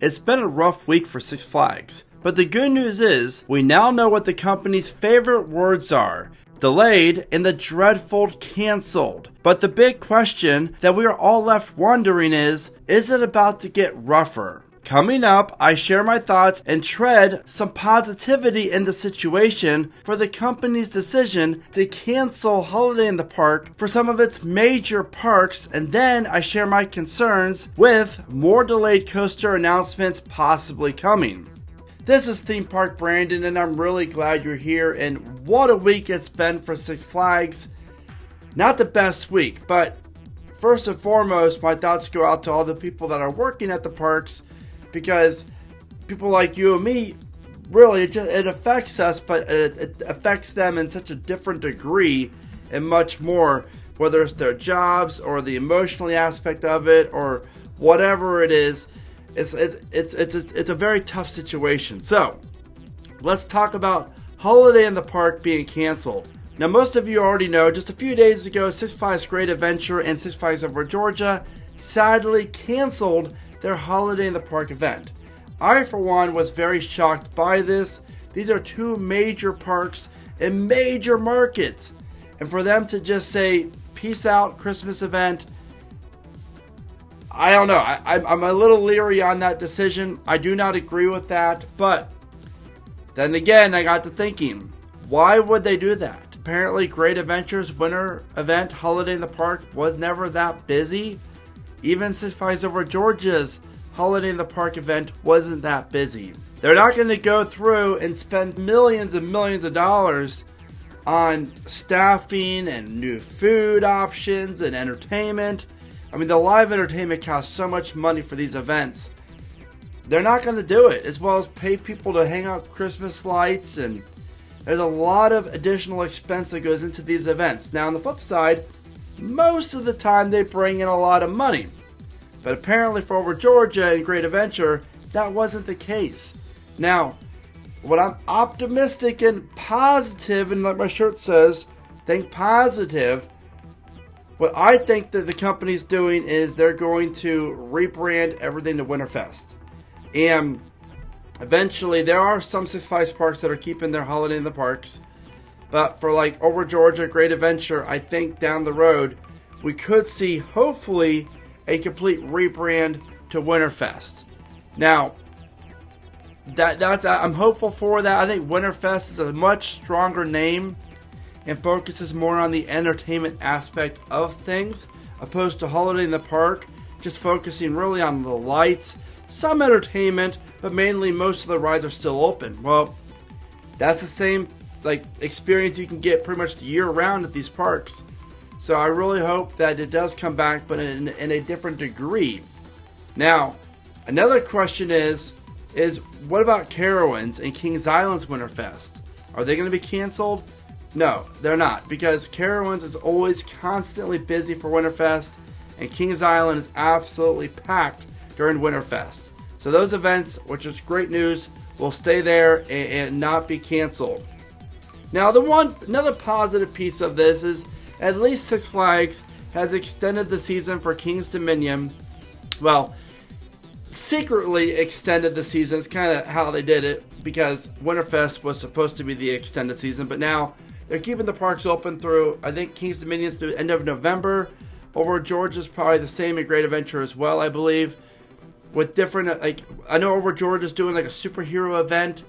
It's been a rough week for Six Flags, but the good news is we now know what the company's favorite words are: delayed and the dreadful canceled. But the big question that we are all left wondering is it about to get rougher? Coming up, I share my thoughts and tread some positivity in the situation for the company's decision to cancel Holiday in the Park for some of its major parks, and then I share my concerns with more delayed coaster announcements possibly coming. This is Theme Park Brandon, and I'm really glad you're here, and what a week it's been for Six Flags. Not the best week, but first and foremost, my thoughts go out to all the people that are working at the parks, because people like you and me, really, it affects us, but it affects them in such a different degree and much more, whether it's their jobs or the emotional aspect of it or whatever it is. It's a very tough situation. So let's talk about Holiday in the Park being canceled. Now, most of you already know, just a few days ago, Six Flags Great Adventure and Six Flags Over Georgia sadly canceled their Holiday in the Park event. I, for one, was very shocked by this. These are two major parks in major markets, and for them to just say, peace out, Christmas event, I don't know. I'm a little leery on that decision. I do not agree with that, but then again, I got to thinking, why would they do that? Apparently, Great Adventure's winter event, Holiday in the Park, was never that busy. Even Six Flags Over Georgia's Holiday in the Park event wasn't that busy. They're not going to go through and spend millions and millions of dollars on staffing and new food options and entertainment. I mean, the live entertainment costs so much money for these events. They're not going to do it, as well as pay people to hang out Christmas lights, and there's a lot of additional expense that goes into these events. Now, on the flip side, most of the time they bring in a lot of money. But apparently for Over Georgia and Great Adventure, that wasn't the case. Now, what I'm optimistic and positive, and like my shirt says, think positive, what I think that the company's doing is they're going to rebrand everything to Winterfest. And eventually, there are some Six Flags parks that are keeping their Holiday in the Parks. But for like Over Georgia, Great Adventure, I think down the road, we could see, hopefully, a complete rebrand to Winterfest. Now, that I'm hopeful for that. I think Winterfest is a much stronger name and focuses more on the entertainment aspect of things, opposed to Holiday in the Park, just focusing really on the lights, some entertainment, but mainly most of the rides are still open. Well, that's the same experience you can get pretty much year round at these parks. So I really hope that it does come back, but in a different degree. Now, another question is what about Carowinds and Kings Island's Winterfest? Are they going to be canceled? No, they're not, because Carowinds is always constantly busy for Winterfest, and Kings Island is absolutely packed during Winterfest. So those events, which is great news, will stay there and not be canceled. Now, another positive piece of this is at least Six Flags has extended the season for King's Dominion. Well, secretly extended the season. It's kind of how they did it, because Winterfest was supposed to be the extended season, but now they're keeping the parks open through, I think, King's Dominion's through the end of November. Over Georgia's probably the same at Great Adventure as well, I believe. With different, I know Over Georgia's doing a superhero event,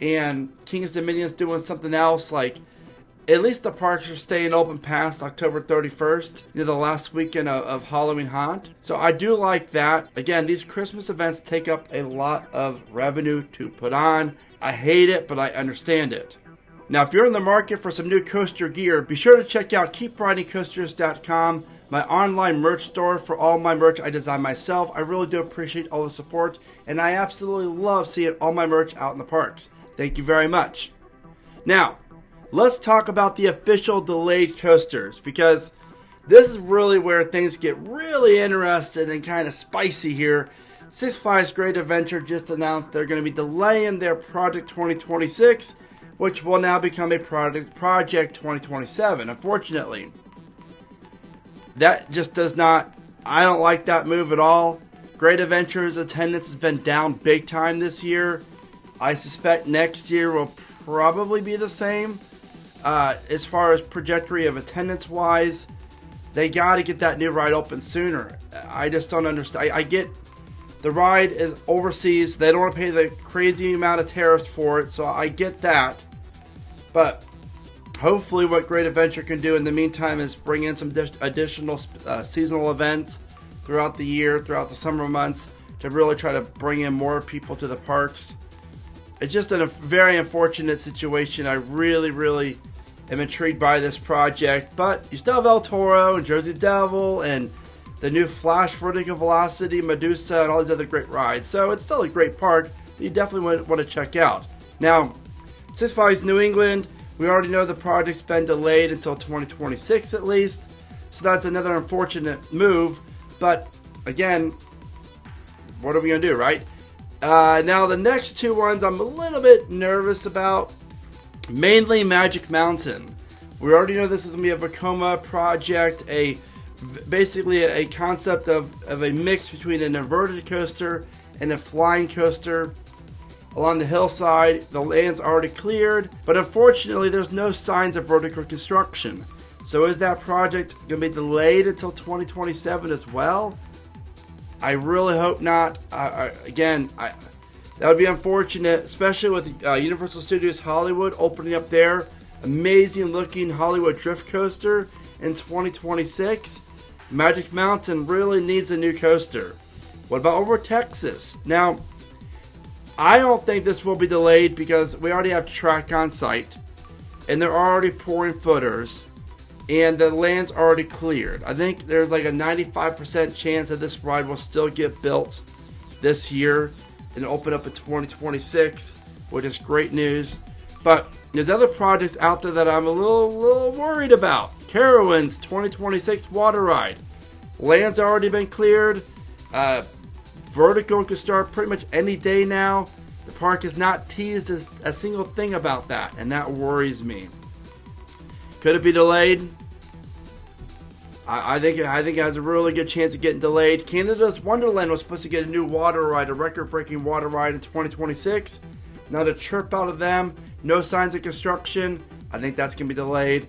and King's Dominion's doing something else. At least the parks are staying open past October 31st, the last weekend of Halloween Haunt. So I do like that. Again, these Christmas events take up a lot of revenue to put on. I hate it, but I understand it. Now, if you're in the market for some new coaster gear, be sure to check out KeepRidingCoasters.com, my online merch store for all my merch I design myself. I really do appreciate all the support, and I absolutely love seeing all my merch out in the parks. Thank you very much. Now, let's talk about the official delayed coasters, because this is really where things get really interesting and kind of spicy here. Six Flags Great Adventure just announced they're going to be delaying their Project 2026, which will now become a Project 2027, unfortunately. That just does not, I don't like that move at all. Great Adventure's attendance has been down big time this year. I suspect next year will probably be the same. As far as trajectory of attendance-wise, they got to get that new ride open sooner. I just don't understand. I get the ride is overseas. They don't want to pay the crazy amount of tariffs for it, so I get that. But hopefully what Great Adventure can do in the meantime is bring in some additional seasonal events throughout the year, throughout the summer months, to really try to bring in more people to the parks. It's just a very unfortunate situation. I really am intrigued by this project. But you still have El Toro and Jersey Devil and the new Flash Vertical Velocity, Medusa, and all these other great rides. So it's still a great park that you definitely want to check out. Now, Six Flags New England, we already know the project's been delayed until 2026 at least. So that's another unfortunate move. But again, what are we going to do, right? Now the next two ones I'm a little bit nervous about. Mainly Magic Mountain. We already know this is going to be a Vekoma project, basically a concept of a mix between an inverted coaster and a flying coaster along the hillside. The land's already cleared, but unfortunately there's no signs of vertical construction. So is that project going to be delayed until 2027 as well? I really hope not. That would be unfortunate, especially with Universal Studios Hollywood opening up their amazing looking Hollywood Drift Coaster in 2026. Magic Mountain really needs a new coaster. What about over Texas? Now, I don't think this will be delayed because we already have track on site and they're already pouring footers and the land's already cleared. I think there's like a 95% chance that this ride will still get built this year and open up in 2026, which is great news. But there's other projects out there that I'm a little worried about. Carowinds 2026 water ride. Land's already been cleared. Vertical can start pretty much any day now. The park has not teased a single thing about that, and that worries me. Could it be delayed? I think it has a really good chance of getting delayed. Canada's Wonderland was supposed to get a new water ride, a record-breaking water ride in 2026. Not a chirp out of them. No signs of construction. I think that's going to be delayed.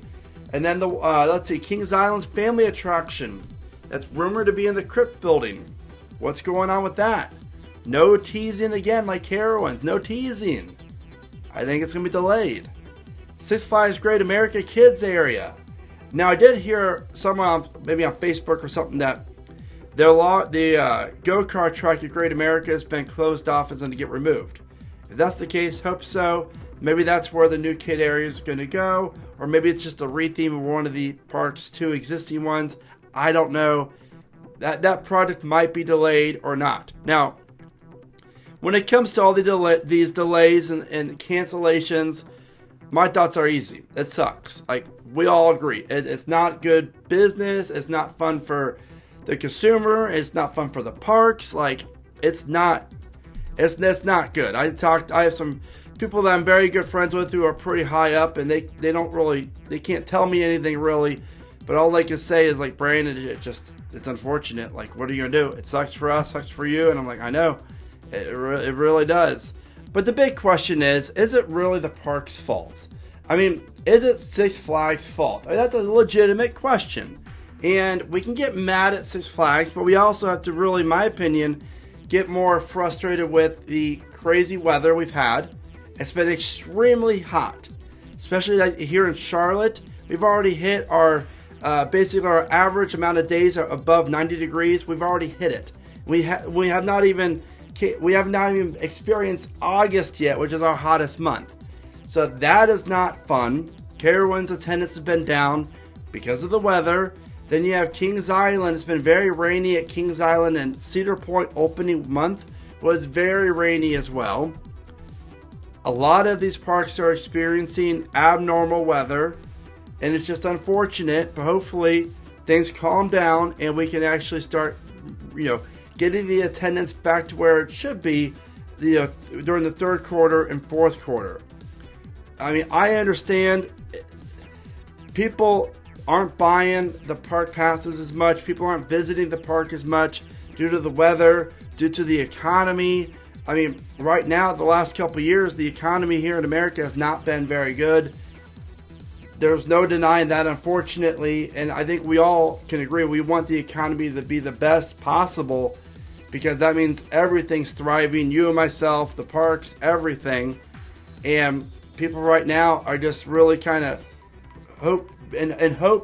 And then let's see, Kings Island's family attraction. That's rumored to be in the Crypt building. What's going on with that? No teasing again like Carowinds. No teasing. I think it's going to be delayed. Six Flags Great America Kids area. Now, I did hear someone, maybe on Facebook or something, that the go-kart track at Great America has been closed off and is going to get removed. If that's the case, hope so. Maybe that's where the new kid area is going to go. Or maybe it's just a re-theme of one of the park's two existing ones. I don't know. That project might be delayed or not. Now, when it comes to all these delays and cancellations, my thoughts are easy. It sucks. Like, we all agree. It's not good business. It's not fun for the consumer. It's not fun for the parks. Like, it's not good. I have some people that I'm very good friends with who are pretty high up, and they can't tell me anything really. But all they can say is, like, Brandon, it's unfortunate. Like, what are you gonna do? It sucks for us, sucks for you. And I'm like, I know, it really does. But the big question is it really the park's fault? I mean, is it Six Flags' fault? I mean, that's a legitimate question. And we can get mad at Six Flags, but we also have to really, in my opinion, get more frustrated with the crazy weather we've had. It's been extremely hot, especially here in Charlotte. We've already hit our basically our average amount of days are above 90 degrees. We've already hit it. We have not even experienced August yet, which is our hottest month. So that is not fun. Carowinds attendance has been down because of the weather. Then you have Kings Island. It's been very rainy at Kings Island, and Cedar Point opening month was very rainy as well. A lot of these parks are experiencing abnormal weather, and it's just unfortunate, but hopefully things calm down and we can actually start, getting the attendance back to where it should be during the third quarter and fourth quarter. I mean, I understand people aren't buying the park passes as much. People aren't visiting the park as much due to the weather, due to the economy. I mean, right now, the last couple of years, the economy here in America has not been very good. There's no denying that, unfortunately, and I think we all can agree we want the economy to be the best possible, because that means everything's thriving, you and myself, the parks, everything. And people right now are just really kind of hope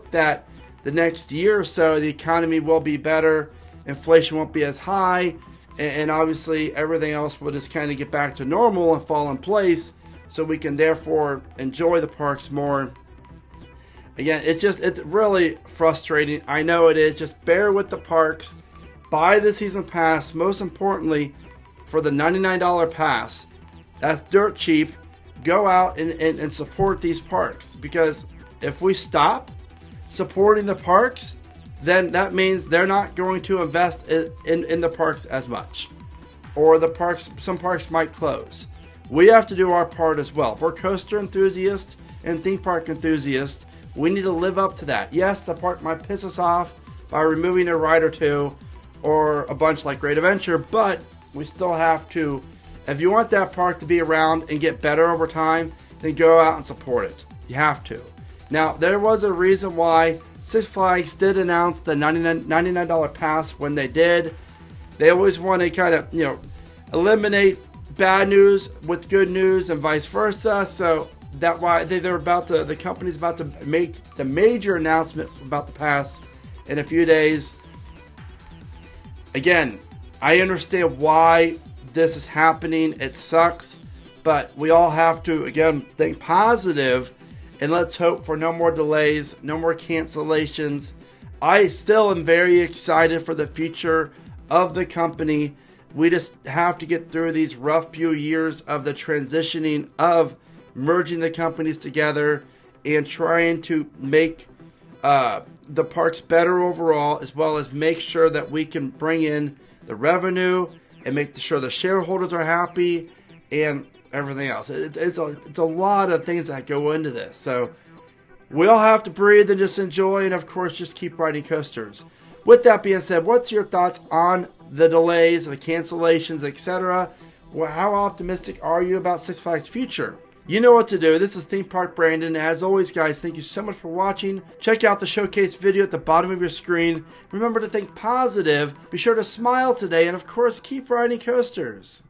that the next year or so the economy will be better, inflation won't be as high, and obviously everything else will just kind of get back to normal and fall in place, so we can therefore enjoy the parks more. Again, it's really frustrating. I know it is. Just bear with the parks. Buy the season pass. Most importantly, for the $99 pass, that's dirt cheap. Go out and support these parks, because if we stop supporting the parks, then that means they're not going to invest in the parks as much, or some parks might close. We have to do our part as well. If we're coaster enthusiasts and theme park enthusiasts, we need to live up to that. Yes, the park might piss us off by removing a ride or two, or a bunch like Great Adventure, but we still have to. If you want that park to be around and get better over time, then go out and support it. You have to. Now, there was a reason why Six Flags did announce the $99 pass when they did. They always want to kind of, eliminate bad news with good news and vice versa. So that's why the company's about to make the major announcement about the pass in a few days. Again, I understand why this is happening. It sucks, but we all have to, again, think positive, and let's hope for no more delays, no more cancellations. I still am very excited for the future of the company. We just have to get through these rough few years of the transitioning of merging the companies together and trying to make the parks better overall, as well as make sure that we can bring in the revenue and make sure the shareholders are happy and everything else. It's a lot of things that go into this. So we all have to breathe and just enjoy, and of course just keep riding coasters. With that being said, what's your thoughts on the delays, the cancellations, etc.? Well, how optimistic are you about Six Flags' future? You know what to do. This is Theme Park Brandon. As always, guys, thank you so much for watching. Check out the showcase video at the bottom of your screen. Remember to think positive. Be sure to smile today, and of course, keep riding coasters.